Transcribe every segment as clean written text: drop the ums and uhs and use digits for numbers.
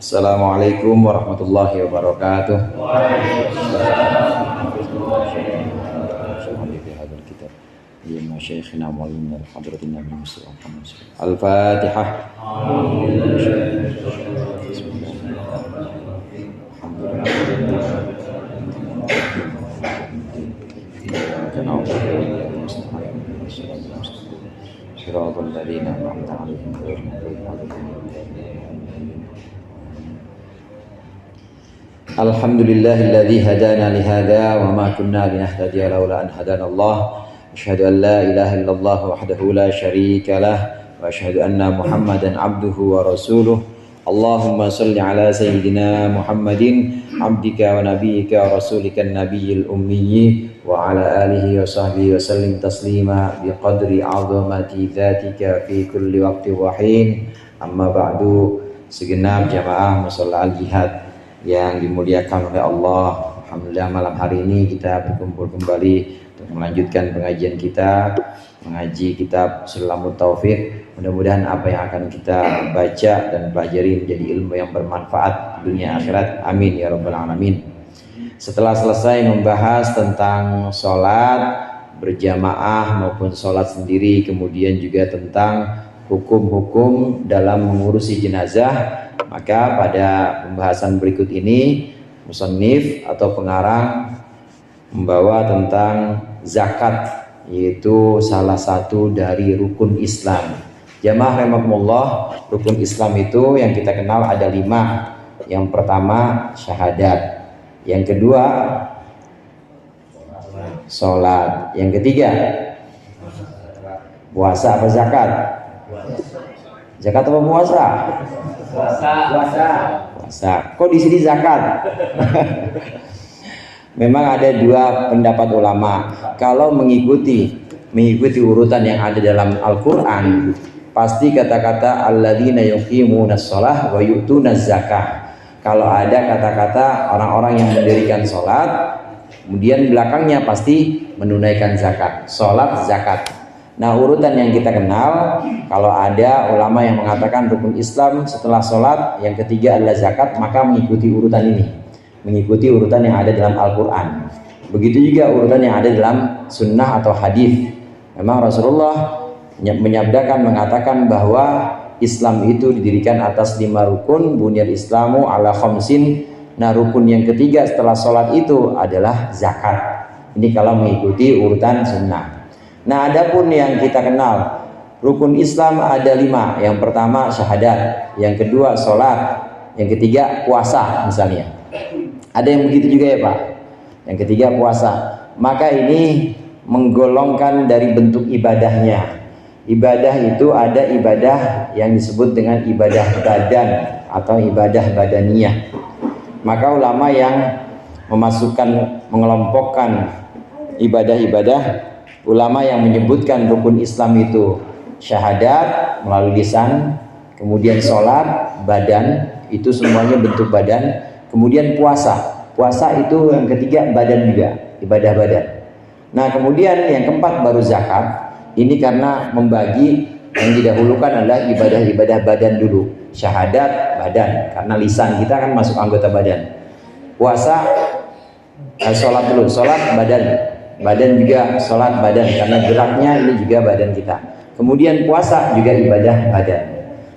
Assalamualaikum warahmatullahi wabarakatuh. Al-Fatihah. Alhamdulillahilladzi hadana li hadza wa ma kunna linahtadiya laula an hadana Allah. Asyhadu an la ilaha illallah wahdahu la syarika lah wa asyhadu anna Muhammadan abduhu wa rasuluh. Allahumma shalli ala sayyidina Muhammadin abdika wa nabiyyika wa rasulikan nabiyil ummiyyi wa ala alihi wa sahbihi wa sallim taslima biqadri 'azamati dzatika fi kulli waqtin wa hin. Amma ba'du, segenap jamaah musalla al-jihad yang dimuliakan oleh Allah. Alhamdulillah, malam hari ini kita berkumpul kembali untuk melanjutkan pengajian kita, mengaji kitab Sulamut Taufiq. Mudah-mudahan apa yang akan kita baca dan pelajari menjadi ilmu yang bermanfaat dunia akhirat. Amin ya rabbal alamin. Setelah selesai membahas tentang sholat berjamaah maupun sholat sendiri, kemudian juga tentang hukum-hukum dalam mengurusi jenazah, maka pada pembahasan berikut ini musannif atau pengarang membawa tentang zakat, yaitu salah satu dari rukun Islam. Jamaah rahimakumullah, rukun Islam itu yang kita kenal ada 5. Yang pertama syahadat, yang kedua sholat, yang ketiga puasa apa zakat? Zakat apa puasa? Puasa. Kok di sini zakat? Memang ada 2 pendapat ulama. Kalau mengikuti urutan yang ada dalam Al-Qur'an, pasti kata-kata alladzina yuqimunas shalah wa yu'tunaz zakah. Kalau ada kata-kata orang-orang yang mendirikan salat, kemudian belakangnya pasti menunaikan zakat. Salat, zakat. Nah, urutan yang kita kenal, kalau ada ulama yang mengatakan rukun Islam setelah sholat, yang ketiga adalah zakat, maka mengikuti urutan ini, mengikuti urutan yang ada dalam Al-Quran. Begitu juga urutan yang ada dalam sunnah atau hadis. Memang Rasulullah mengatakan bahwa Islam itu didirikan atas 5 rukun, bunyal Islamu ala khamsin. Nah, rukun yang ketiga setelah sholat itu adalah zakat. Ini kalau mengikuti urutan sunnah. Nah, adapun yang kita kenal rukun Islam ada 5. Yang pertama syahadat, yang kedua sholat, yang ketiga puasa misalnya. Ada yang begitu juga ya Pak? Yang ketiga puasa. Maka ini menggolongkan dari bentuk ibadahnya. Ibadah itu ada ibadah yang disebut dengan ibadah badan atau ibadah badaniyah. Maka ulama yang mengelompokkan ibadah-ibadah, ulama yang menyebutkan rukun Islam itu syahadat melalui lisan, kemudian sholat badan, itu semuanya bentuk badan, kemudian puasa itu yang ketiga badan juga, ibadah badan. Nah, kemudian yang keempat baru zakat. Ini karena membagi, yang didahulukan adalah ibadah-ibadah badan dulu, syahadat badan, karena lisan kita kan masuk anggota badan. Puasa, sholat dulu, sholat badan juga sholat badan, karena geraknya ini juga badan kita. Kemudian puasa juga ibadah badan.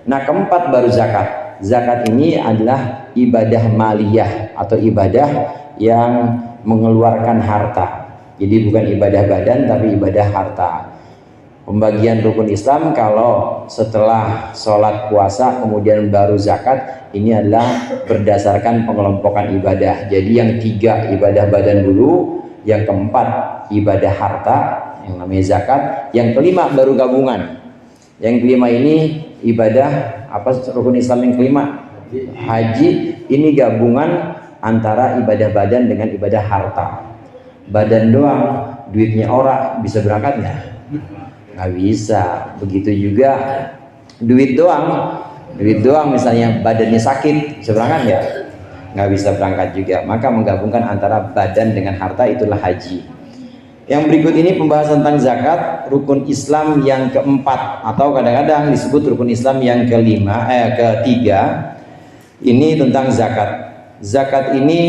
Nah, keempat baru zakat. Zakat ini adalah ibadah maliyah atau ibadah yang mengeluarkan harta. Jadi bukan ibadah badan tapi ibadah harta. Pembagian rukun Islam kalau setelah sholat puasa kemudian baru zakat, ini adalah berdasarkan pengelompokan ibadah. Jadi yang 3 ibadah badan dulu, yang keempat ibadah harta yang namanya zakat, yang kelima baru gabungan. Yang kelima ini ibadah apa, rukun Islam yang kelima? Haji. Ini gabungan antara ibadah badan dengan ibadah harta. Badan doang, duitnya orang bisa berangkat nggak? Nggak bisa. Begitu juga duit doang misalnya badannya sakit, bisa berangkat nggak? Nggak bisa berangkat juga. Maka menggabungkan antara badan dengan harta itulah haji. Yang berikut ini pembahasan tentang zakat, rukun Islam yang keempat atau kadang-kadang disebut rukun Islam yang ketiga. Ini tentang zakat. Zakat ini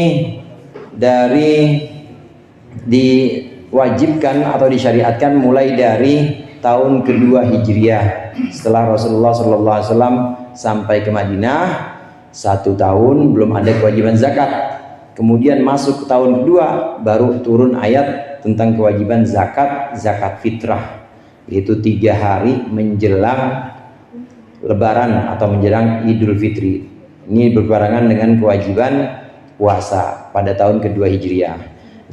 diwajibkan atau disyariatkan mulai dari tahun kedua Hijriah setelah Rasulullah SAW sampai ke Madinah. 1 tahun belum ada kewajiban zakat. Kemudian masuk ke tahun kedua baru turun ayat tentang kewajiban zakat fitrah, yaitu 3 hari menjelang Lebaran atau menjelang Idul Fitri. Ini berbarengan dengan kewajiban puasa pada tahun kedua Hijriah.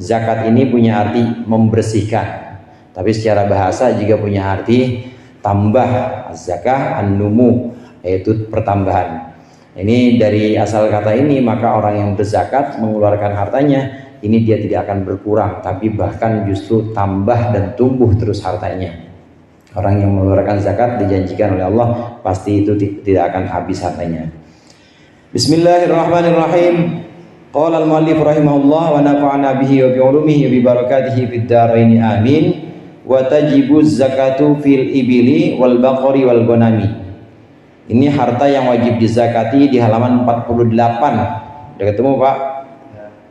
Zakat ini punya arti membersihkan, tapi secara bahasa juga punya arti tambah. Az-zakah an-numu, yaitu pertambahan. Ini dari asal kata ini, maka orang yang berzakat mengeluarkan hartanya ini dia tidak akan berkurang, tapi bahkan justru tambah dan tumbuh terus hartanya. Orang yang mengeluarkan zakat dijanjikan oleh Allah pasti itu tidak akan habis hartanya. Bismillahirrahmanirrahim. Qala al-muallif rahimahullah wa nafa'ana bihi wa bi ulumihi wa bi barakatihi fid dharain amin. Wa tajibu zakatu fil ibili wal baqari wal ghanami. Ini harta yang wajib dizakati di halaman 48. Udah ketemu, Pak?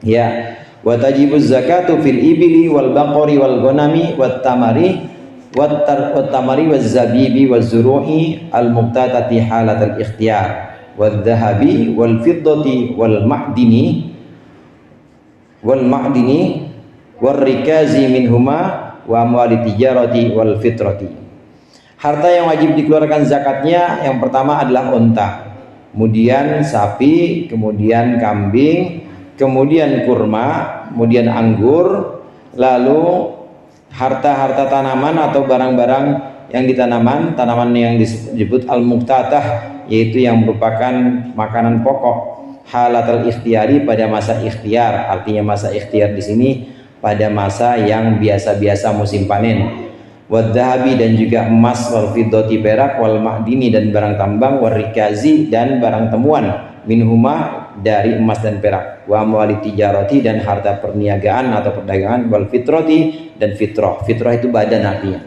Ya. Wa tajibu zakatu fil ibili wal baqari wal ghanami wat tamari waz zabibi waz zuru'i al muqtatati halat al ikhtiyar wal dhahabi wal fiddati wal ma'dini wal rikazi minhuma wa amwali tijarati wal fitrati. Harta yang wajib dikeluarkan zakatnya yang pertama adalah unta, kemudian sapi, kemudian kambing, kemudian kurma, kemudian anggur, lalu harta-harta tanaman atau barang-barang yang tanaman yang disebut al-muqtatah, yaitu yang merupakan makanan pokok halatal ikhtiyari pada masa ikhtiar. Artinya masa ikhtiar di sini pada masa yang biasa-biasa musim panen. Wadhahabi dan juga emas, wal fiddati perak, wal ma'dini dan barang tambang, wal rikazi dan barang temuan, minhuma dari emas dan perak, wa amwali tijarati dan harta perniagaan atau perdagangan, wal fitrati dan fitrah. Fitrah itu badan artinya.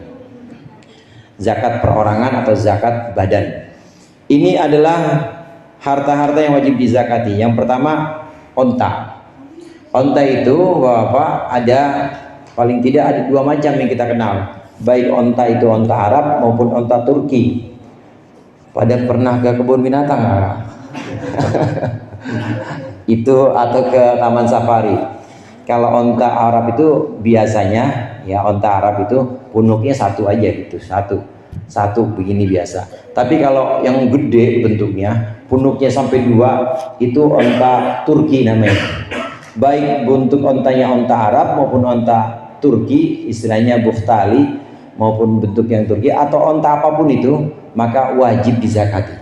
Zakat perorangan atau zakat badan. Ini adalah harta-harta yang wajib dizakati. Yang pertama onta. Onta itu Bapak ada paling tidak ada 2 macam yang kita kenal. Baik onta itu onta Arab maupun onta Turki. Pada pernah ke kebun binatang itu atau ke taman safari. Kalau onta Arab itu biasanya ya onta Arab itu punuknya 1 aja gitu, satu begini biasa. Tapi kalau yang gede bentuknya punuknya sampai 2 itu onta Turki namanya. Baik bentuk ontanya onta Arab maupun onta Turki, istilahnya buhtali, maupun bentuk yang Turki atau onta apapun itu, maka wajib dizakati.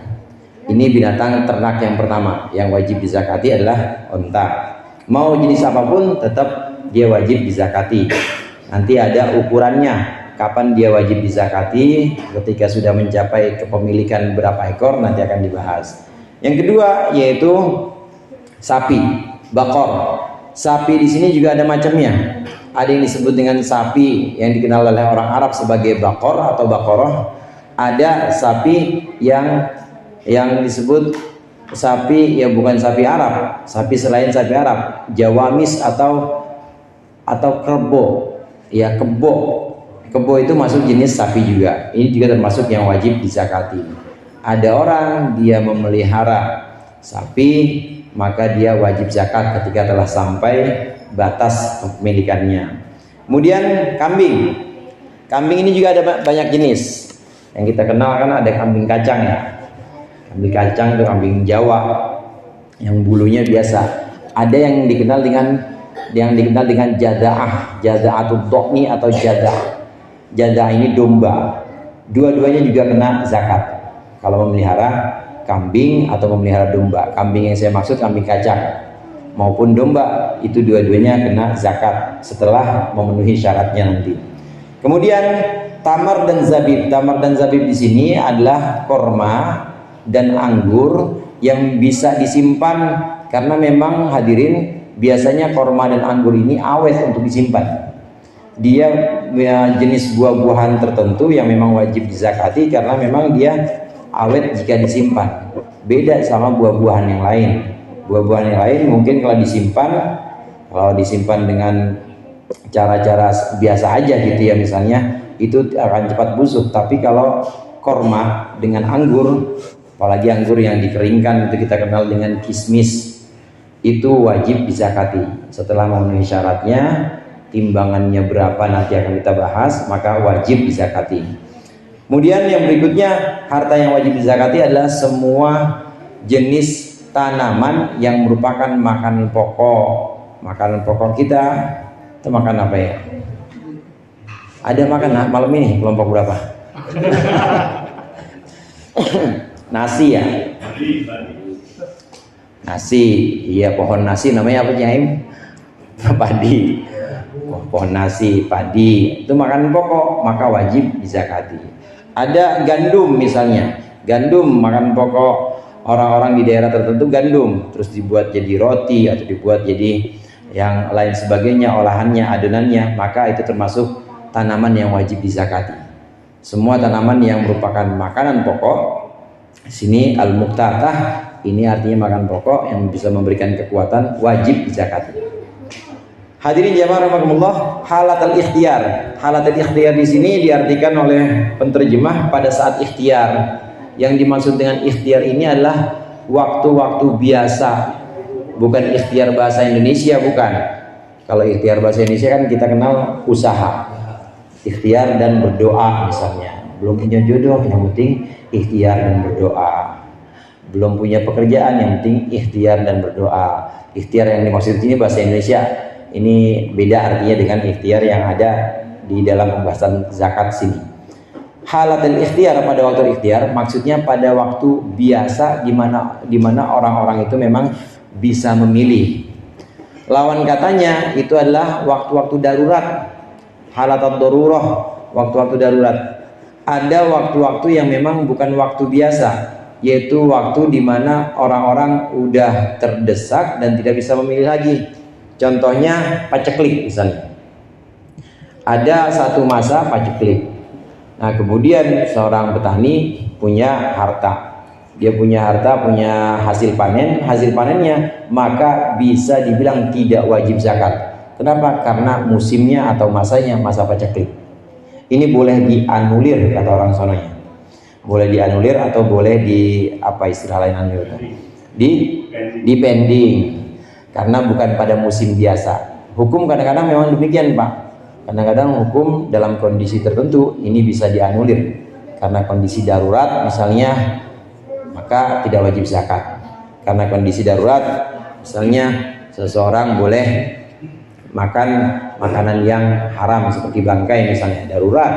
Ini binatang ternak yang pertama yang wajib dizakati adalah onta. Mau jenis apapun tetap dia wajib dizakati. Nanti ada ukurannya kapan dia wajib dizakati, ketika sudah mencapai kepemilikan berapa ekor nanti akan dibahas. Yang kedua yaitu sapi, bakor. Sapi di sini juga ada macamnya. Ada yang disebut dengan sapi yang dikenal oleh orang Arab sebagai bakor atau bakoroh. Ada sapi yang disebut sapi ya bukan sapi Arab, sapi selain sapi Arab, jawamis atau kebo. Ya kebo. Kebo itu masuk jenis sapi juga. Ini juga termasuk yang wajib dizakati. Ada orang dia memelihara sapi, maka dia wajib zakat ketika telah sampai batas kepemilikannya. Kemudian kambing. Kambing ini juga ada banyak jenis. Yang kita kenal kan ada kambing kacang ya. Kambing kacang itu kambing Jawa yang bulunya biasa. Ada yang dikenal dengan jadaah, jadaatul dhani atau jadah. Jadah ini domba. Dua-duanya juga kena zakat. Kalau memelihara kambing atau memelihara domba. Kambing yang saya maksud kambing kacang maupun domba, itu dua-duanya kena zakat setelah memenuhi syaratnya nanti. Kemudian tamar dan zabib. Tamar dan zabib di sini adalah korma dan anggur yang bisa disimpan, karena memang hadirin biasanya korma dan anggur ini awet untuk disimpan. Dia jenis buah-buahan tertentu yang memang wajib dizakati karena memang dia awet jika disimpan. Beda sama buah-buahan yang lain. Buah-buahan yang lain mungkin kalau disimpan dengan cara-cara biasa aja gitu ya, misalnya itu akan cepat busuk. Tapi kalau korma dengan anggur, apalagi anggur yang dikeringkan, itu kita kenal dengan kismis, itu wajib dizakati. Setelah memenuhi syaratnya, timbangannya berapa nanti akan kita bahas, maka wajib dizakati. Kemudian yang berikutnya, harta yang wajib dizakati adalah semua jenis tanaman yang merupakan makanan pokok. Makanan pokok kita itu makan apa ya? Ada makan malam ini kelompok berapa? Nasi ya? Nasi, iya, pohon nasi namanya apa Jaim? Padi. Pohon nasi, padi, itu makanan pokok, maka wajib dizakati. Ada gandum misalnya, gandum makanan pokok orang-orang di daerah tertentu, gandum terus dibuat jadi roti atau dibuat jadi yang lain sebagainya, olahannya, adonannya, maka itu termasuk tanaman yang wajib dizakati. Semua tanaman yang merupakan makanan pokok, sini al-muqtatah, ini artinya makanan pokok yang bisa memberikan kekuatan, wajib dizakati. Hadirin jamaah rahimakumullah, halat al-ikhtiyar. Halat al-ikhtiyar di sini diartikan oleh penterjemah pada saat ikhtiar. Yang dimaksud dengan ikhtiar ini adalah waktu-waktu biasa, bukan ikhtiar bahasa Indonesia, bukan. Kalau ikhtiar bahasa Indonesia kan kita kenal usaha, ikhtiar dan berdoa misalnya. Belum punya jodoh, yang penting ikhtiar dan berdoa. Belum punya pekerjaan, yang penting ikhtiar dan berdoa. Ikhtiar yang dimaksud ini bahasa Indonesia, ini beda artinya dengan ikhtiar yang ada di dalam pembahasan zakat sini. Halatul ikhtiar, pada waktu ikhtiar maksudnya pada waktu biasa di mana orang-orang itu memang bisa memilih. Lawan katanya itu adalah waktu-waktu darurat. Halatul darurah, waktu-waktu darurat. Ada waktu-waktu yang memang bukan waktu biasa, yaitu waktu di mana orang-orang udah terdesak dan tidak bisa memilih lagi. Contohnya paceklik misalnya. Ada satu masa paceklik. Nah, kemudian seorang petani punya harta. Dia punya harta, punya hasil panen, hasil panennya maka bisa dibilang tidak wajib zakat. Kenapa? Karena musimnya atau masanya masa paceklik. Ini boleh dianulir kata orang sononya. Boleh dianulir atau boleh di apa istilah lain anulir? Di pending. Karena bukan pada musim biasa. Hukum kadang-kadang memang demikian, Pak. Kadang-kadang hukum dalam kondisi tertentu ini bisa dianulir karena kondisi darurat misalnya, maka tidak wajib zakat. Karena kondisi darurat misalnya seseorang boleh makan makanan yang haram seperti bangkai misalnya, darurat.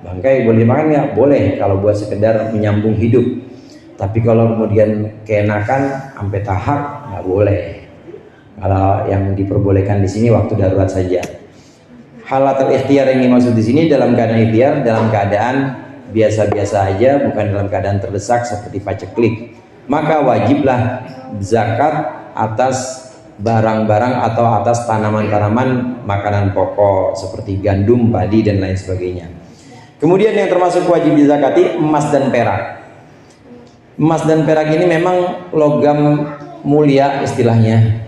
Bangkai boleh dimakan nggak? Boleh kalau buat sekedar menyambung hidup. Tapi kalau kemudian keenakan sampai tahap nggak boleh. Kalau yang diperbolehkan di sini waktu darurat saja. Halatul ikhtiar yang dimaksud di sini dalam keadaan ikhtiar, dalam keadaan biasa-biasa aja, bukan dalam keadaan terdesak seperti paceklik. Maka wajiblah zakat atas barang-barang atau atas tanaman-tanaman makanan pokok seperti gandum, padi dan lain sebagainya. Kemudian yang termasuk wajib dizakati emas dan perak. Emas dan perak ini memang logam mulia istilahnya.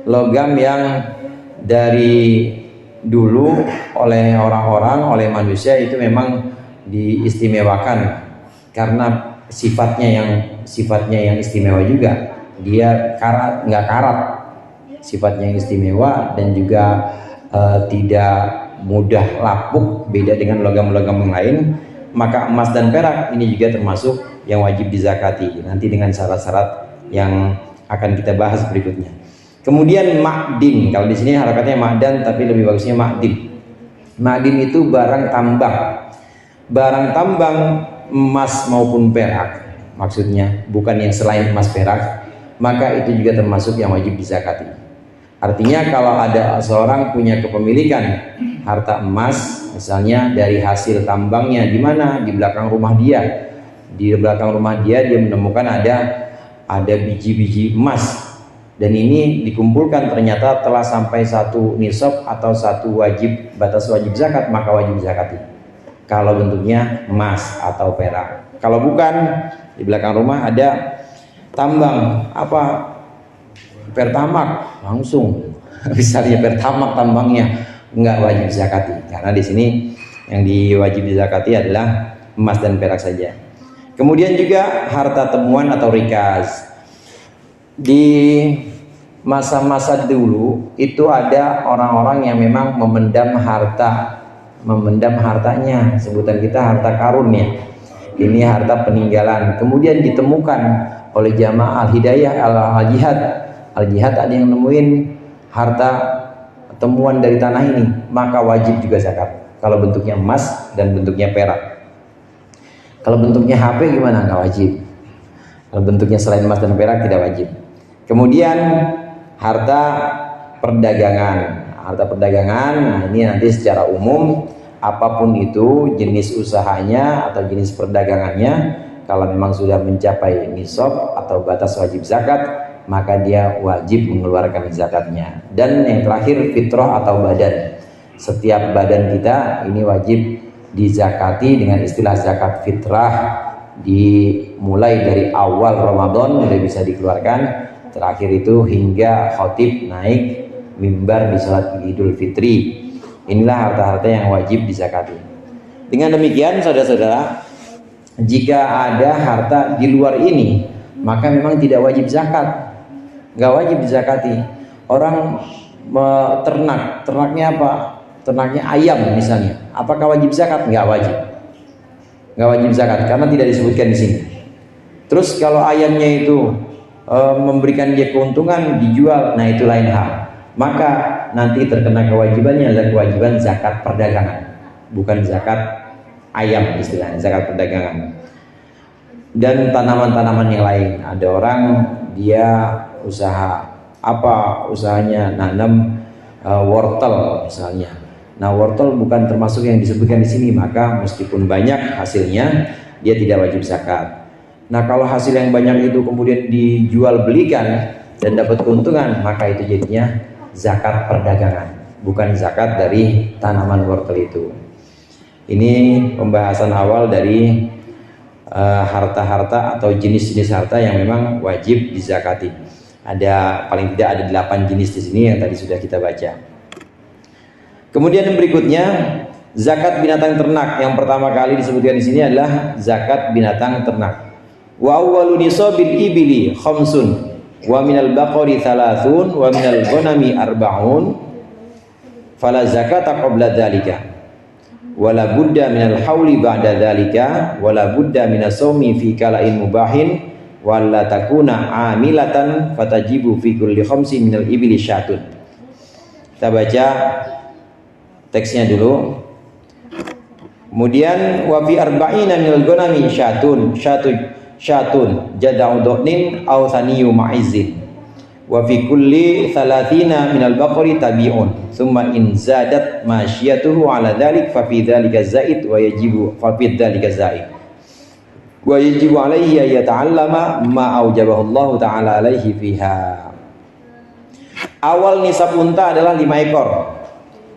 Logam yang dari dulu oleh orang-orang, oleh manusia itu memang diistimewakan karena sifatnya yang istimewa juga. Dia nggak karat, sifatnya yang istimewa dan juga tidak mudah lapuk, beda dengan logam-logam yang lain. Maka emas dan perak ini juga termasuk yang wajib dizakati, nanti dengan syarat-syarat yang akan kita bahas berikutnya. Kemudian ma'din, kalau di sini harakatnya ma'dan tapi lebih bagusnya ma'din. Ma'din itu barang tambang. Barang tambang emas maupun perak, maksudnya bukan yang selain emas perak, maka itu juga termasuk yang wajib dizakati. Artinya kalau ada seorang punya kepemilikan harta emas, misalnya dari hasil tambangnya di mana? Di belakang rumah dia. Di belakang rumah dia menemukan ada biji-biji emas. Dan ini dikumpulkan ternyata telah sampai satu nisab atau satu batas wajib zakat, maka wajib zakati. kalau bentuknya emas atau perak. Kalau bukan, di belakang rumah ada tambang apa, pertamak, langsung misalnya pertamak tambangnya, enggak wajib zakati, karena di sini yang diwajib zakati adalah emas dan perak saja. Kemudian juga harta temuan atau rikaz. Di masa-masa dulu itu ada orang-orang yang memang memendam hartanya, sebutan kita harta karun ya. Ini harta peninggalan. Kemudian ditemukan oleh jamaah Al-Hidayah Al-Jihad. Al-Jihad ada yang nemuin harta temuan dari tanah ini, maka wajib juga zakat. Kalau bentuknya emas dan bentuknya perak. Kalau bentuknya HP gimana? Nggak wajib. Kalau bentuknya selain emas dan perak tidak wajib. Kemudian harta perdagangan. Harta perdagangan, nah ini nanti secara umum apapun itu jenis usahanya atau jenis perdagangannya, kalau memang sudah mencapai nisab atau batas wajib zakat, maka dia wajib mengeluarkan zakatnya. Dan yang terakhir fitrah atau badan. Setiap badan kita ini wajib dizakati dengan istilah zakat fitrah, dimulai dari awal Ramadan sudah bisa dikeluarkan, terakhir itu hingga khatib naik mimbar di salat Idul Fitri. Inilah harta-harta yang wajib dizakati. Dengan demikian saudara-saudara, jika ada harta di luar ini, maka memang tidak wajib zakat, nggak wajib dizakati. Orang ternaknya apa? Ternaknya ayam misalnya, apakah wajib zakat? Nggak wajib zakat karena tidak disebutkan di sini. Terus kalau ayamnya itu memberikan dia keuntungan, dijual, nah itu lain hal. Maka nanti terkena kewajibannya adalah kewajiban zakat perdagangan, bukan zakat ayam istilahnya, zakat perdagangan. Dan tanaman-tanaman yang lain, ada orang dia usaha apa, usahanya nanam wortel misalnya. Nah wortel bukan termasuk yang disebutkan di sini, maka meskipun banyak hasilnya dia tidak wajib zakat. Nah kalau hasil yang banyak itu kemudian dijual belikan dan dapat keuntungan, maka itu jadinya zakat perdagangan, bukan zakat dari tanaman wortel itu. Ini pembahasan awal dari harta-harta atau jenis-jenis harta yang memang wajib dizakati. Ada paling tidak ada 8 jenis di sini yang tadi sudah kita baca. Kemudian yang berikutnya zakat binatang ternak. Yang pertama kali disebutkan di sini adalah zakat binatang ternak. Wa awwalu nisabil ibili khamsun wa minal baqari thalathun wa minal ghanami arba'un fala zakata qabla dzalika wala budda minal hauli ba'da dzalika wala budda minas shaumi fi kala'in mubahin wala takuna amilatan fatajibu fi kulli khamsi minal ibili syatun. Kita baca teksnya dulu. Kemudian wa fi arba'ina minal ghanami syatun jada'u dhnin aw thaniyu ma'izin wa fi kulli 30 minal baqari tabi'un thumma in zadat masyiyatuhu ala dhalik fa fi dhalika zaid wa yajibu fa fi dhalika zaid wa yajibu alaihi ya ta'allama ma aujabahu Allah ta'ala alaihi fiha. Awal nisab unta adalah 5 ekor,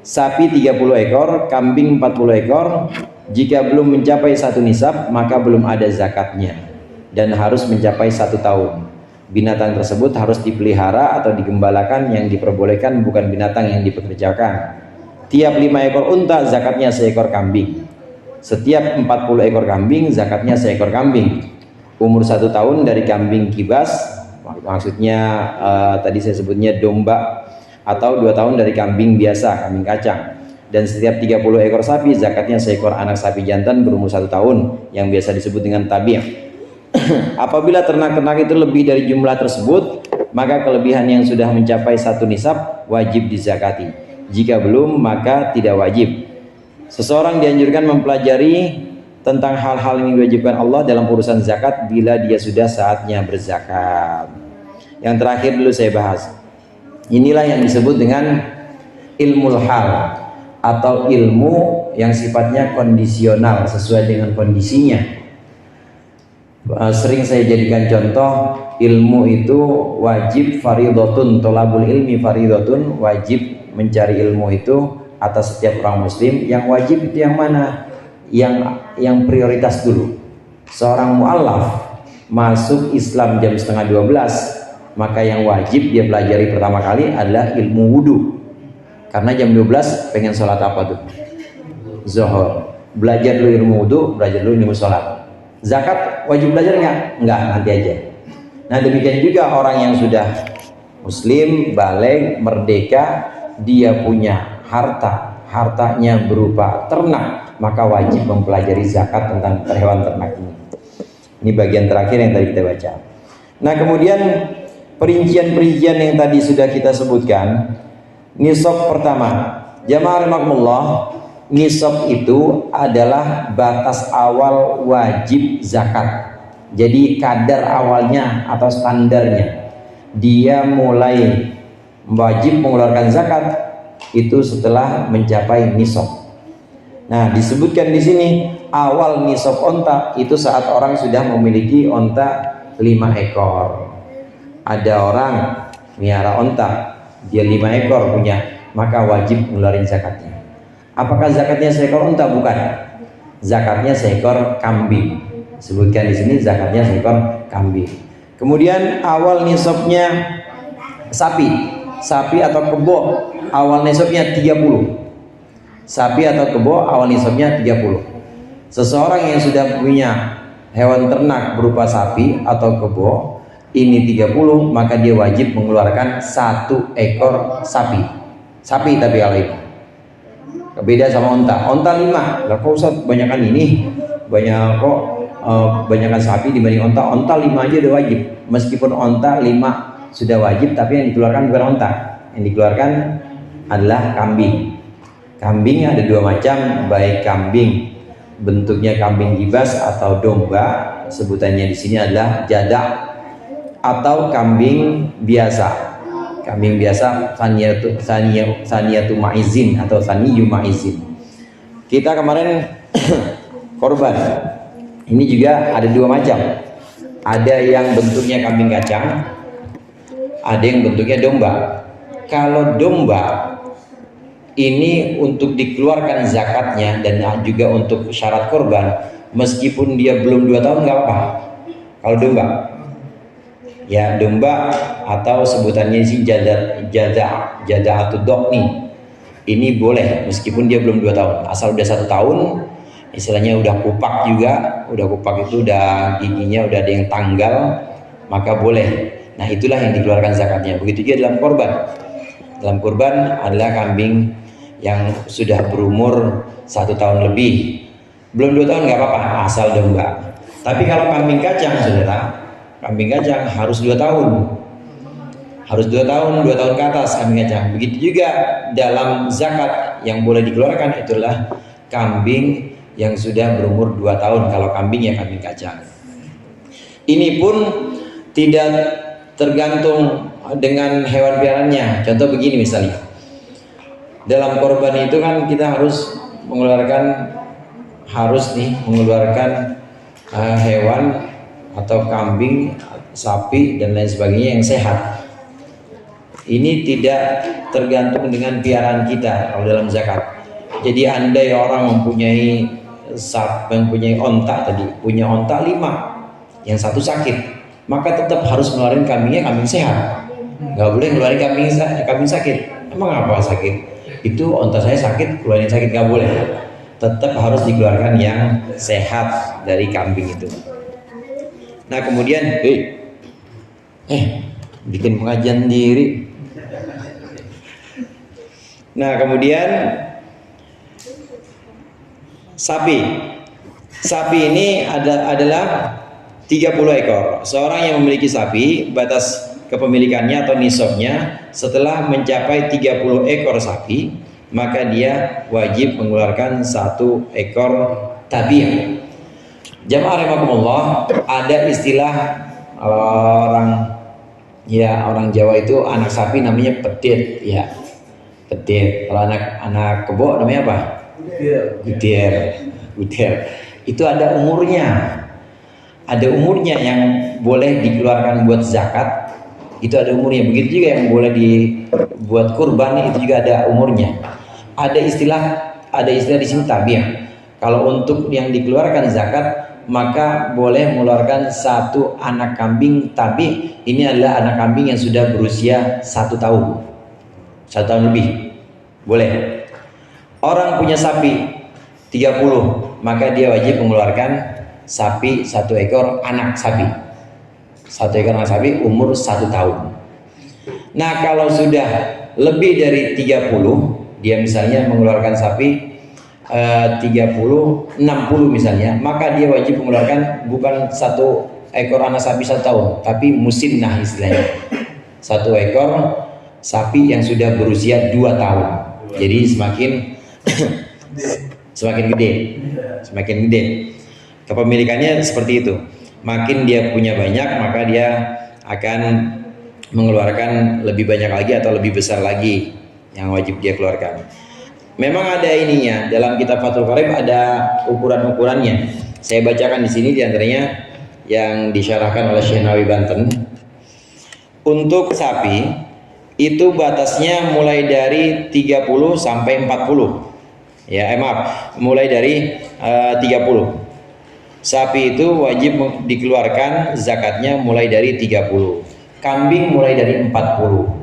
sapi 30 ekor, kambing 40 ekor. Jika belum mencapai 1 nisab maka belum ada zakatnya dan harus mencapai 1 tahun. Binatang tersebut harus dipelihara atau digembalakan, yang diperbolehkan bukan binatang yang dipekerjakan. Tiap 5 ekor unta zakatnya seekor kambing. Setiap 40 ekor kambing zakatnya seekor kambing. Umur 1 tahun dari kambing kibas, maksudnya tadi saya sebutnya domba, atau 2 tahun dari kambing biasa, kambing kacang. Dan setiap 30 ekor sapi zakatnya seekor anak sapi jantan berumur 1 tahun yang biasa disebut dengan tabi'. Apabila ternak-ternak itu lebih dari jumlah tersebut, maka kelebihan yang sudah mencapai 1 nisab wajib dizakati. Jika belum maka tidak wajib. Seseorang dianjurkan mempelajari tentang hal-hal yang diwajibkan Allah dalam urusan zakat bila dia sudah saatnya berzakat. Yang terakhir dulu saya bahas. Inilah yang disebut dengan ilmul hal atau ilmu yang sifatnya kondisional, sesuai dengan kondisinya. Sering saya jadikan contoh, ilmu itu wajib faridotun, tolabul ilmi faridotun, wajib mencari ilmu itu atas setiap orang muslim. Yang wajib itu yang mana? yang prioritas dulu. Seorang mu'allaf masuk Islam jam setengah 12, maka yang wajib dia pelajari pertama kali adalah ilmu wudu. Karena jam 12 pengen sholat apa tuh? Zuhur. Belajar dulu ilmu wudu, belajar dulu ilmu sholat. Zakat wajib belajar nggak? Nggak, nanti aja. Nah demikian juga orang yang sudah muslim, baligh, merdeka, dia punya hartanya berupa ternak, maka wajib mempelajari zakat tentang hewan ternak ini. Ini bagian terakhir yang tadi kita baca. Nah kemudian perincian-perincian yang tadi sudah kita sebutkan. Nisab pertama, jamaah rahimakumullah, nisab itu adalah batas awal wajib zakat. Jadi kadar awalnya atau standarnya, dia mulai wajib mengeluarkan zakat itu setelah mencapai nisab. Nah disebutkan di sini awal nisab onta itu saat orang sudah memiliki onta 5 ekor. Ada orang miara onta, dia 5 ekor punya, maka wajib ngeluarin zakatnya. Apakah zakatnya seekor onta? Bukan. Zakatnya seekor kambing. Sebutkan di sini zakatnya seekor kambing. Kemudian awal nisabnya sapi atau kebo, awal nisabnya 30. Sapi atau kebo awal nisabnya 30. Seseorang yang sudah punya hewan ternak berupa sapi atau kebo ini 30, maka dia wajib mengeluarkan 1 ekor sapi. Sapi tapi kalau itu beda sama onta. Onta 5. Lah kok Ustaz banyakan ini? Banyakan sapi dibanding onta. Onta 5 aja udah wajib. Meskipun onta 5 sudah wajib, tapi yang dikeluarkan bukan onta. Yang dikeluarkan adalah kambing. Kambing ada 2 macam, baik kambing bentuknya kambing gibas atau domba, sebutannya di sini adalah jadak, atau kambing biasa. Kambing biasa saniyatu maizin atau saniyu maizin. Kita kemarin korban. Ini juga ada 2 macam. Ada yang bentuknya kambing kacang, ada yang bentuknya domba. Kalau domba ini untuk dikeluarkan zakatnya dan juga untuk syarat korban, meskipun dia belum 2 tahun nggak apa-apa. Kalau domba, ya domba atau sebutannya sih jada atau dokni, ini boleh meskipun dia belum 2 tahun, asal udah 1 tahun, istilahnya udah kupak juga, udah kupak itu udah giginya udah ada yang tanggal, maka boleh. Nah itulah yang dikeluarkan zakatnya. Begitu juga dalam korban. Dalam kurban adalah kambing yang sudah berumur 1 tahun lebih, belum 2 tahun nggak apa-apa, asal domba. Tapi kalau kambing kacang, saudara, kambing kacang harus 2 tahun, harus 2 tahun, 2 tahun ke atas kambing kacang. Begitu juga dalam zakat yang boleh dikeluarkan itulah kambing yang sudah berumur 2 tahun. Kalau kambing ya kambing kacang. Ini pun tidak tergantung dengan hewan peliharaannya. Contoh begini misalnya, dalam korban itu kan kita harus mengeluarkan hewan atau kambing, sapi dan lain sebagainya yang sehat. Ini tidak tergantung dengan piaraan kita kalau dalam zakat. Jadi andai orang mempunyai onta tadi, punya onta 5, yang 1 sakit, maka tetap harus ngeluarin kambingnya kambing sehat. Nggak boleh ngeluarin kambing sakit. Emang apa sakit? Itu onta saya sakit, keluarin sakit, nggak boleh. Tetap harus dikeluarkan yang sehat dari kambing itu. Nah kemudian bikin pengajian sendiri. Nah kemudian sapi ini adalah 30 ekor. Seorang yang memiliki sapi, batas kepemilikannya atau nisabnya setelah mencapai 30 ekor sapi, maka dia wajib mengeluarkan 1 ekor tabiah. Jamaah rahimakumullah, ada istilah orang Jawa itu anak sapi namanya pedit, ya. Pedit. Kalau anak kebo namanya apa? Gudir. Itu ada umurnya. Ada umurnya yang boleh dikeluarkan buat zakat, itu ada umurnya. Begitu juga yang boleh dibuat kurban, itu juga ada umurnya. Ada istilah di sini tabiah. Kalau untuk yang dikeluarkan zakat, maka boleh mengeluarkan 1 anak kambing, tapi ini adalah anak kambing yang sudah berusia 1 tahun, 1 tahun lebih, boleh. Orang punya sapi 30, maka dia wajib mengeluarkan sapi 1 ekor anak sapi, 1 ekor anak sapi umur 1 tahun. Nah, kalau sudah lebih dari 30, dia misalnya mengeluarkan sapi 60 misalnya, maka dia wajib mengeluarkan bukan 1 ekor anak sapi 1 tahun, tapi musinnah istilahnya, 1 ekor sapi yang sudah berusia 2 tahun. Jadi semakin gede kepemilikannya, seperti itu. Makin dia punya banyak, maka dia akan mengeluarkan lebih banyak lagi atau lebih besar lagi yang wajib dia keluarkan. Memang ada ininya, dalam kitab Fathul Qarib ada ukuran-ukurannya. Saya bacakan di sini, diantaranya yang disyarahkan oleh Syekh Nawawi Banten. Untuk sapi itu batasnya mulai dari 30 sampai 40. Mulai dari 30. Sapi itu wajib dikeluarkan zakatnya mulai dari 30. Kambing mulai dari 40.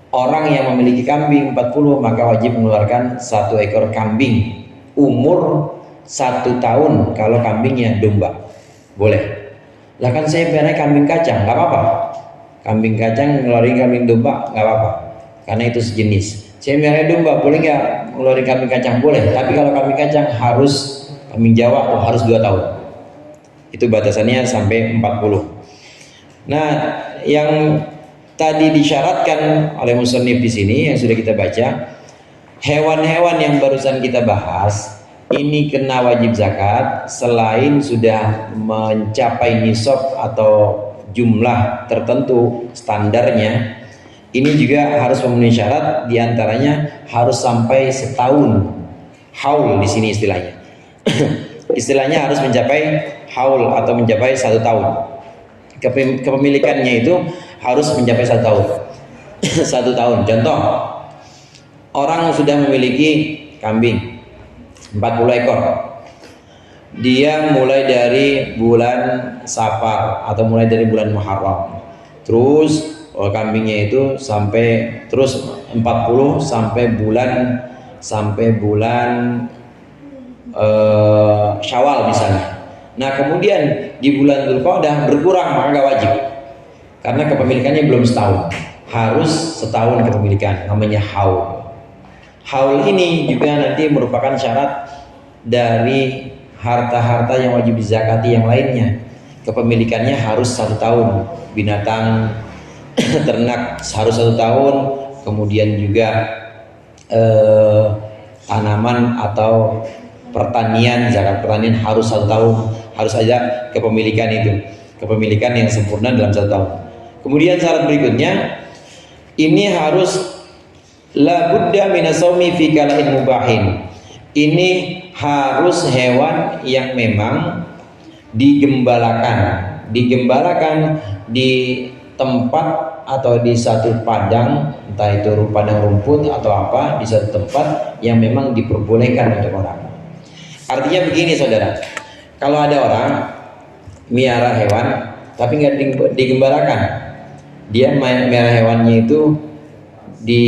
Orang yang memiliki kambing 40 maka wajib mengeluarkan 1 ekor kambing umur 1 tahun kalau kambingnya domba. Boleh. Lah kan saya pelihara kambing kacang, nggak apa-apa. Kambing kacang ngeluarin kambing domba nggak apa-apa, karena itu sejenis. Saya pelihara domba, boleh nggak ngeluarin kambing kacang? Boleh. Tapi kalau kambing kacang harus, kambing Jawa harus 2 tahun. Itu batasannya sampai 40. Nah, yang tadi disyaratkan oleh musannif di sini yang sudah kita baca, hewan-hewan yang barusan kita bahas ini kena wajib zakat selain sudah mencapai nisab atau jumlah tertentu standarnya. Ini juga harus memenuhi syarat, diantaranya harus sampai setahun. Haul di sini istilahnya. Istilahnya harus mencapai haul atau mencapai 1 tahun. Kepemilikannya itu harus mencapai 1 tahun. 1 tahun. Contoh, orang sudah memiliki kambing 40 ekor. Dia mulai dari bulan Safar atau mulai dari bulan Muharram. Terus kambingnya itu sampai terus 40 sampai bulan Syawal misalnya. Nah, kemudian di bulan Dzulqa'dah berkurang, maka nggak wajib. Karena kepemilikannya belum setahun. Harus setahun kepemilikan, namanya haul. Haul ini juga nanti merupakan syarat dari harta-harta yang wajib dizakati yang lainnya. Kepemilikannya harus 1 tahun. Binatang ternak harus 1 tahun. Kemudian juga tanaman atau pertanian, zakat pertanian harus 1 tahun. Harus ada kepemilikan itu, kepemilikan yang sempurna dalam 1 tahun. Kemudian syarat berikutnya, ini harus la budda minasawmi fi kalain mubahin. Ini harus hewan yang memang digembalakan di tempat atau di satu padang, entah itu padang rumput atau apa, di satu tempat yang memang diperbolehkan untuk orang. Artinya begini saudara, kalau ada orang miara hewan tapi nggak digembalakan, dia miara hewannya itu di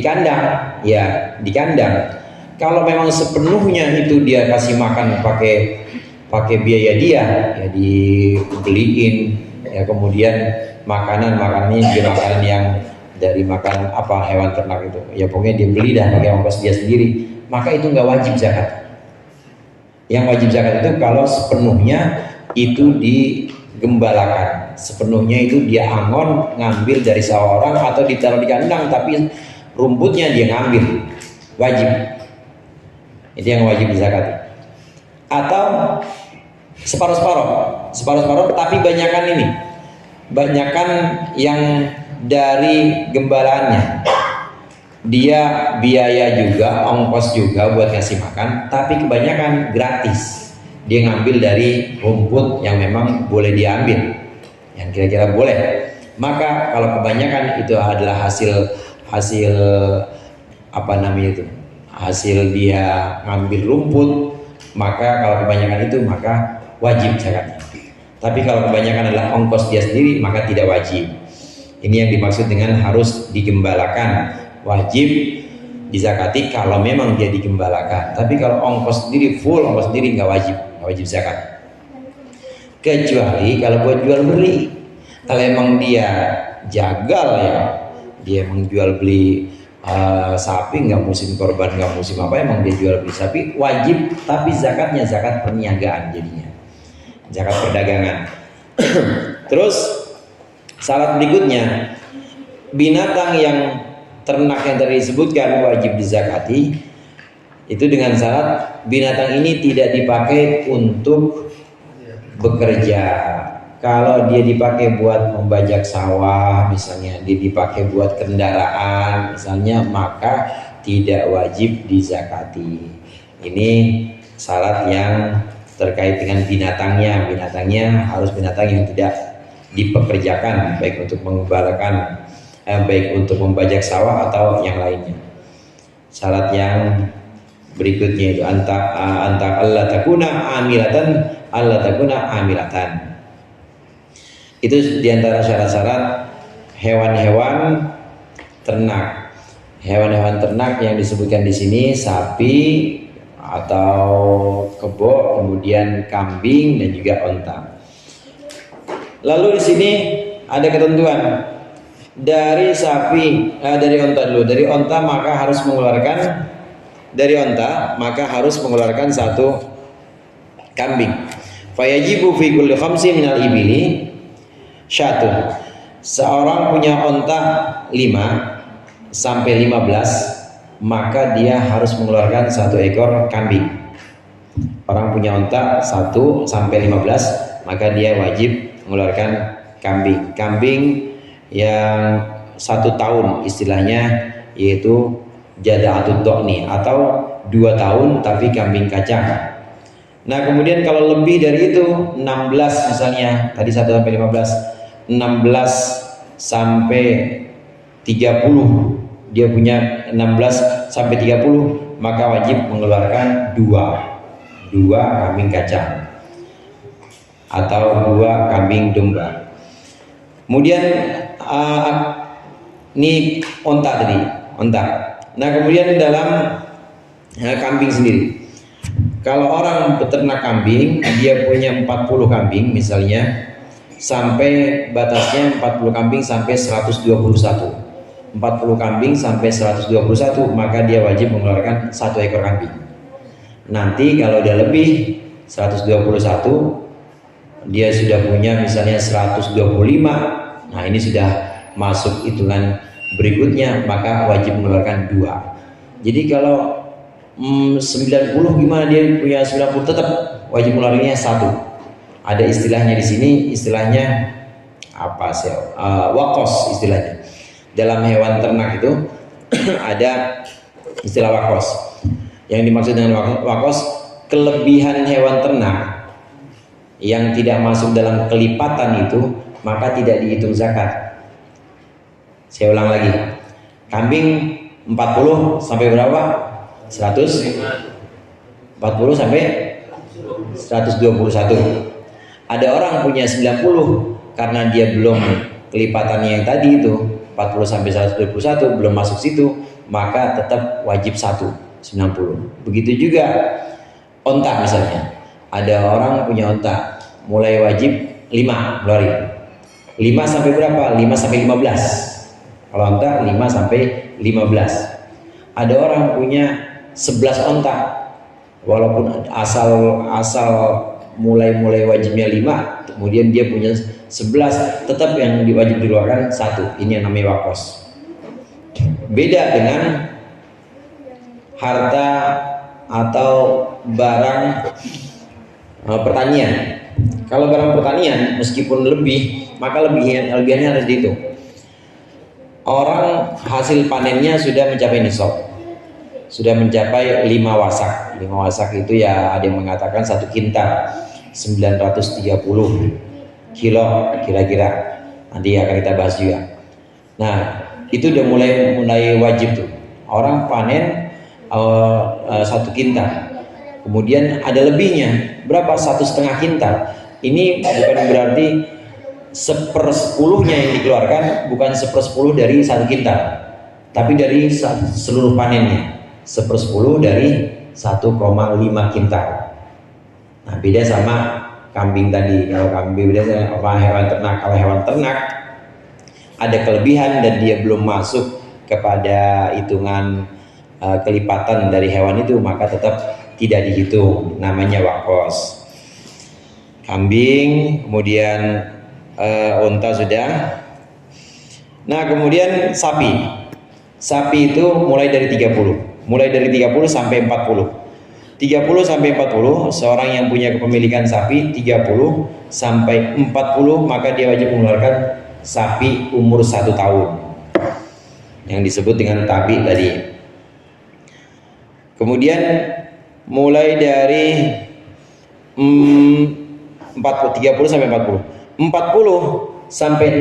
kandang, ya di kandang. Kalau memang sepenuhnya itu dia kasih makan pakai biaya dia, ya dibeliin, ya kemudian makanannya juga makanan yang dari makanan apa hewan ternak itu, ya pokoknya dia beli dah pakai ongkos dia sendiri, maka itu nggak wajib zakat. Yang wajib zakat itu kalau sepenuhnya itu digembalakan, sepenuhnya itu dia angon ngambil dari sawah orang atau ditaruh di kandang tapi rumputnya dia ngambil, wajib. Itu yang wajib dizakati. Atau separuh tapi banyakan yang dari gembalaannya, dia biaya juga, ongkos juga buat ngasih makan, tapi kebanyakan gratis. Dia ngambil dari rumput yang memang boleh diambil, yang kira-kira boleh. Maka kalau kebanyakan itu adalah hasil apa namanya itu, hasil dia ngambil rumput, maka kalau kebanyakan itu maka wajib zakatnya. Tapi kalau kebanyakan adalah ongkos dia sendiri maka tidak wajib. Ini yang dimaksud dengan harus digembalakan. Wajib dizakati kalau memang dia digembalakan. Tapi kalau ongkos sendiri, full ongkos sendiri nggak wajib zakat. Kecuali kalau buat jual beli. Kalau emang dia jagal ya, dia emang jual beli sapi, nggak musim korban, nggak musim apa, emang dia jual beli sapi, wajib. Tapi zakatnya zakat perniagaan jadinya, zakat perdagangan. Terus syarat berikutnya, binatang yang ternak yang tadi disebutkan wajib dizakati, itu dengan syarat binatang ini tidak dipakai untuk bekerja. Kalau dia dipakai buat membajak sawah misalnya, dia dipakai buat kendaraan misalnya, maka tidak wajib dizakati. Ini syarat yang terkait dengan binatangnya. Binatangnya harus binatang yang tidak dipekerjakan, baik untuk mengembalakan, baik untuk membajak sawah atau yang lainnya. Syarat yang berikutnya itu anta Allah takuna amilatan. Itu diantara syarat-syarat hewan-hewan ternak. Hewan-hewan ternak yang disebutkan di sini sapi atau kebo, kemudian kambing dan juga onta. Lalu di sini ada ketentuan dari sapi, dari onta dulu. Dari onta maka harus mengeluarkan satu kambing. Fayajibu fi kulli khamsi minal ibili syatun. Seorang punya onta 5 sampai 15, maka dia harus mengeluarkan satu ekor kambing. Orang punya onta 1 sampai 15, maka dia wajib mengeluarkan kambing. Kambing yang 1 tahun istilahnya, yaitu jada'atut do'ni, atau 2 tahun tapi kambing kacang. Nah kemudian kalau lebih dari itu 16 misalnya, tadi 1 sampai 15, 16 sampai 30, dia punya 16 sampai 30, maka wajib mengeluarkan 2 kambing kacang atau 2 kambing domba. Kemudian ini onta tadi, onta. Nah kemudian dalam kambing sendiri, kalau orang peternak kambing, dia punya 40 kambing misalnya, sampai batasnya 40 kambing sampai 121. 40 kambing sampai 121, maka dia wajib mengeluarkan 1 ekor kambing. Nanti kalau dia lebih 121, dia sudah punya misalnya 125, nah ini sudah masuk hitungan berikutnya, maka wajib mengeluarkan 2. Jadi kalau 90 gimana, dia punya 90, tetap wajib mengeluarkannya 1. Ada istilahnya di sini, istilahnya apa sih? Wakos istilahnya. Dalam hewan ternak itu ada istilah wakos. Yang dimaksud dengan wakos, kelebihan hewan ternak yang tidak masuk dalam kelipatan itu, maka tidak dihitung zakat. Saya ulang lagi. Kambing 40 sampai berapa? 100? 40 sampai 121. Ada orang punya 90, karena dia belum kelipatannya yang tadi itu 40 sampai 121 belum masuk situ, maka tetap wajib 90. Begitu juga onta misalnya. Ada orang punya onta, mulai wajib 5 keluarin. 5 sampai berapa? 5 sampai 15. Kalau onta 5 sampai 15. Ada orang punya 11 onta, walaupun asal mulai wajibnya 5, kemudian dia punya 11, tetap yang diwajib dikeluarkan 1. Ini yang namanya wakos. Beda dengan harta atau barang pertanian. Kalau barang pertanian meskipun lebih, maka lebihannya harus dihitung. Orang hasil panennya sudah mencapai nisab, sudah mencapai 5 wasak. 5 wasak itu ya ada yang mengatakan 1 kintal, 930 kilo kira-kira. Nanti akan kita bahas juga. Nah, itu udah mulai wajib tuh. Orang panen 1 kintal. Kemudian ada lebihnya, berapa? 1,5 kintal. Ini bukan berarti 1/10-nya yang dikeluarkan, bukan 1/10 dari 1 kintal, tapi dari seluruh panennya. 1/10 dari 1,5 kintal. Nah, beda sama kambing tadi. Kalau kambing beda sama hewan ternak. Kalau hewan ternak ada kelebihan dan dia belum masuk kepada hitungan kelipatan dari hewan itu, maka tetap tidak dihitung, namanya wakos. Kambing, kemudian unta sudah. Nah, kemudian sapi itu mulai dari 30 sampai 40. 30 sampai 40, seorang yang punya kepemilikan sapi 30 sampai 40, maka dia wajib mengeluarkan sapi umur 1 tahun, yang disebut dengan tabi tadi. Kemudian mulai dari 30 sampai 40, 40 sampai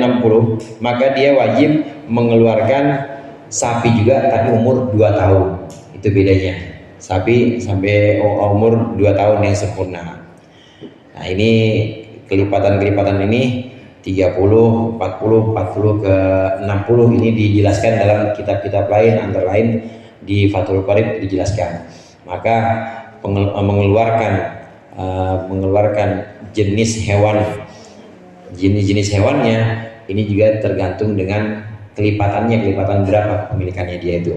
60, maka dia wajib mengeluarkan sapi juga, tapi umur 2 tahun. Itu bedanya, sapi sampai umur 2 tahun yang sempurna. Nah, ini kelipatan ini 30, 40 ke 60 ini dijelaskan dalam kitab-kitab lain, antara lain di Fathul Qorib dijelaskan. Maka mengeluarkan jenis hewannya ini juga tergantung dengan kelipatan berapa kepemilikannya dia itu.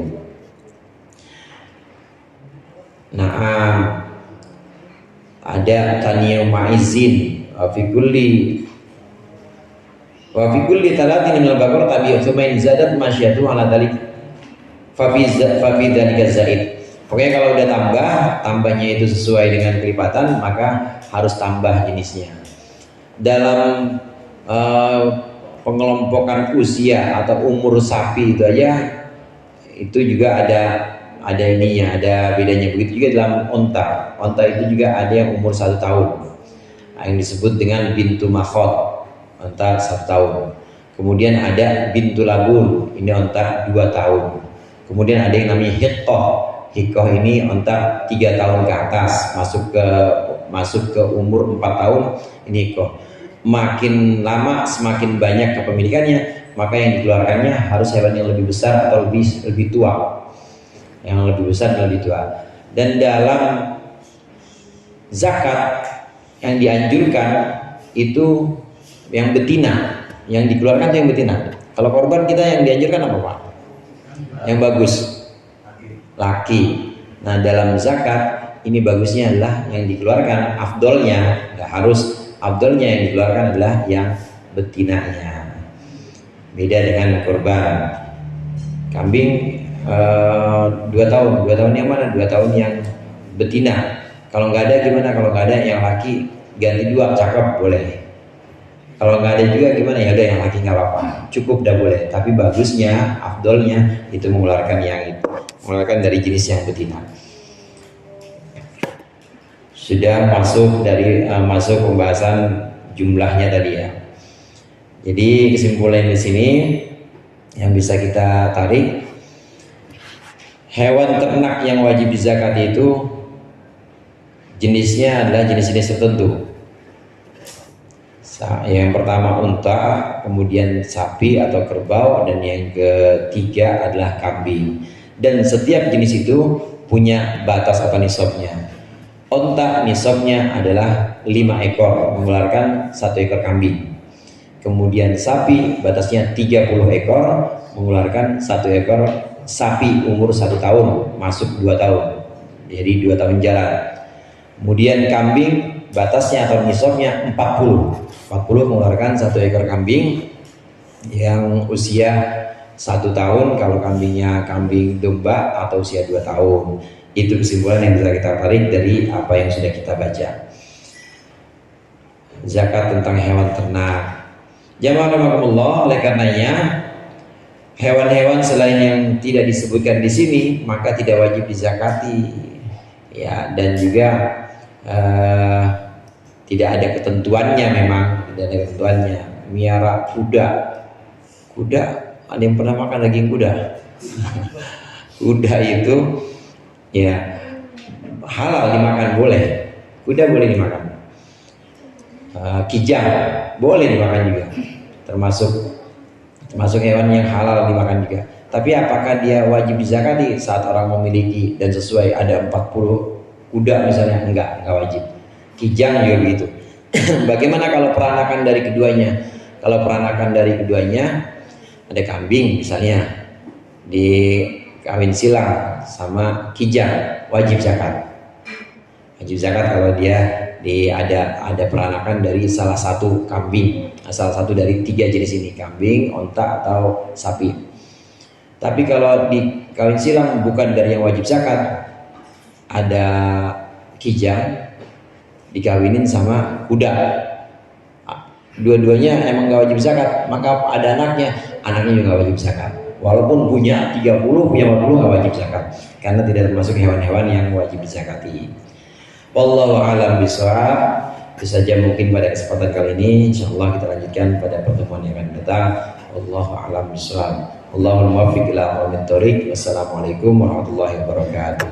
Nah, ada taniyum ma'izin wa fi kulli talatin min al-baqar tabi'un thumma in zadat masyatu ala dalik fa fi dzalika zaid. Pokoknya kalau udah tambahnya itu sesuai dengan kelipatan, maka harus tambah jenisnya. Dalam pengelompokan usia atau umur sapi itu aja, itu juga ada ininya, ada bedanya. Begitu juga dalam onta itu juga ada yang umur 1 tahun, yang disebut dengan bintu makhot, onta 1 tahun. Kemudian ada bintu labun, ini onta 2 tahun. Kemudian ada yang namanya hikoh ini onta 3 tahun ke atas, masuk ke umur 4 tahun, ini hikoh. Makin lama semakin banyak kepemilikannya, maka yang dikeluarkannya harus hewan yang lebih besar atau lebih tua. Yang lebih besar dan lebih tua. Dan dalam zakat yang dianjurkan itu yang betina, yang dikeluarkan itu yang betina. Kalau korban kita yang dianjurkan apa, Pak? Yang bagus, laki. Nah, dalam zakat ini bagusnya adalah yang dikeluarkan, afdolnya, nggak harus, afdolnya yang dikeluarkan adalah yang betinanya. Beda dengan korban. Kambing 2 tahun yang mana? 2 tahun yang betina. Kalau nggak ada gimana? Kalau nggak ada yang laki ganti 2, cakep boleh. Kalau nggak ada juga gimana? Ya udah yang laki nggak apa-apa, cukup dah boleh. Tapi bagusnya, afdolnya itu mengeluarkan dari jenis yang betina. Sudah masuk pembahasan jumlahnya tadi ya. Jadi kesimpulan di sini yang bisa kita tarik, hewan ternak yang wajib dizakati itu jenisnya adalah jenis-jenis tertentu. Yang pertama unta, kemudian sapi atau kerbau, dan yang ketiga adalah kambing. Dan setiap jenis itu punya batas atau nisabnya. Unta nisabnya adalah 5 ekor, mengeluarkan 1 ekor kambing. Kemudian sapi batasnya 30 ekor, mengeluarkan 1 ekor sapi umur 1 tahun, masuk 2 tahun, jadi 2 tahun jalan. Kemudian kambing batasnya atau nisabnya 40 mengeluarkan 1 ekor kambing yang usia 1 tahun, kalau kambingnya kambing domba, atau usia 2 tahun. Itu kesimpulan yang bisa kita tarik dari apa yang sudah kita baca. Zakat tentang hewan ternak. Jamaah rahimakumullah, oleh karenanya hewan-hewan selain yang tidak disebutkan di sini maka tidak wajib dizakati, ya, dan juga tidak ada ketentuannya. Memang tidak ada ketentuannya. Miara kuda, ada yang pernah makan daging kuda? Kuda itu ya halal dimakan, boleh. Kuda boleh dimakan. Kijang boleh dimakan juga, termasuk hewan yang halal dimakan juga. Tapi apakah dia wajib dizakati saat orang memiliki dan sesuai ada 40 kuda misalnya? Enggak wajib. Kijang juga begitu. Bagaimana kalau peranakan dari keduanya? Kalau peranakan dari keduanya ada kambing misalnya, di kawin silang sama kijang, wajib zakat. Wajib zakat kalau dia ada peranakan dari salah satu kambing, salah satu dari 3 jenis ini, kambing, onta atau sapi. Tapi kalau di kawin silang bukan dari yang wajib zakat, ada kijang dikawinin sama kuda, dua-duanya emang gak wajib zakat, maka ada anaknya juga wajib zakat. Walaupun punya 30, punya 40 gak wajib zakat, karena tidak termasuk hewan-hewan yang wajib dizakati. Wallahu a'lam bishawab. Itu saja mungkin pada kesempatan kali ini. Insyaallah kita lanjutkan pada pertemuan yang akan datang. Wallahu a'lam bishawab. Allahul muwaffiq ila aqwamit thoriq. Wassalamualaikum warahmatullahi wabarakatuh.